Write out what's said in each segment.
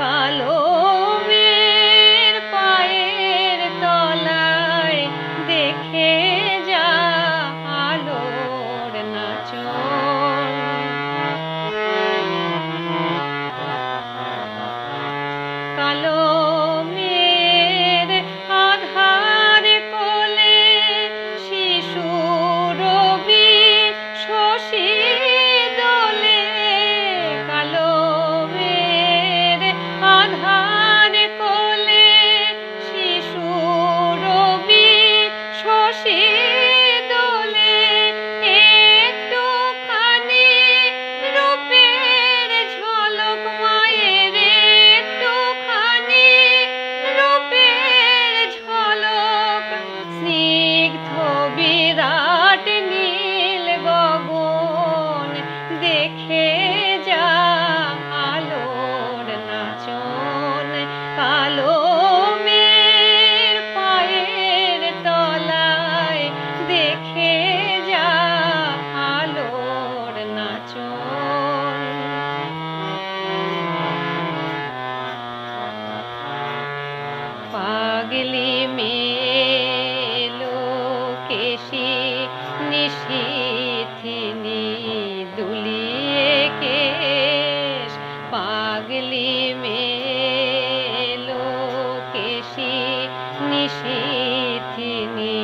কালো মেয়ের পায়ের তলায় দেখে যা আলোর নাচন। কালো মেয়ের আধার কোলে শিশু রবি শশী দোলে। কালো মেয়ের আধার কোলে শিশু রবি শশী দোলে। একটুখানি রূপের ঝলক মায়ের, একটুখানি রূপের ঝলক। স্নিগ্ধ বিরাট নীল গগন দেখে যা আলোর নাচন। কালো মেয়ের পায়ের তলায় দেখে যা আলোর নাচন। পাগলি মেলো কেশি নিশিথিনি দুলিয়ে কেশ। পাগলি মেলো কেশি নিশিথিনি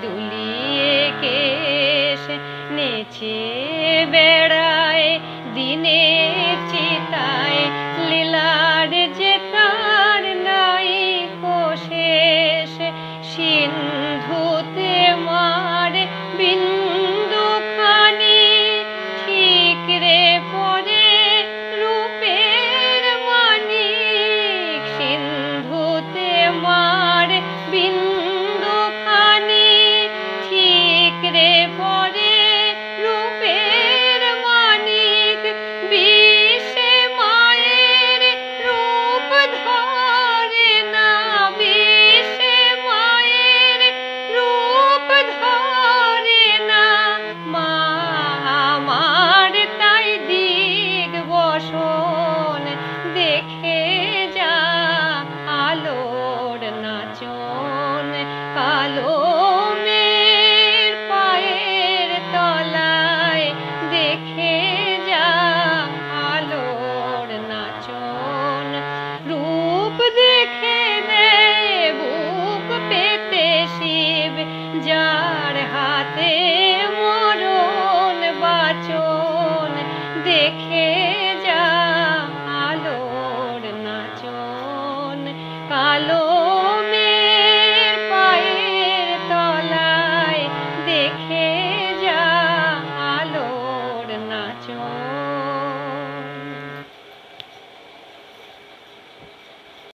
দুলিয়ে কেশ। নেচে বেড়ায় দিনের চিতায় লীলার যে তার নাই কোশেষ। সিন্ধুতে মার বিন্দুখানি ঠিকরে পরে রূপের মানিক। সিন্ধুতে মার বিন্দুখানি ঠিকরে পরে রূপের মানিক। বিষে মায়ের রূপ ধরে না, বিষে মায়ের রূপ ধরে না। মা আমার তাই দিগ্বসন দেখে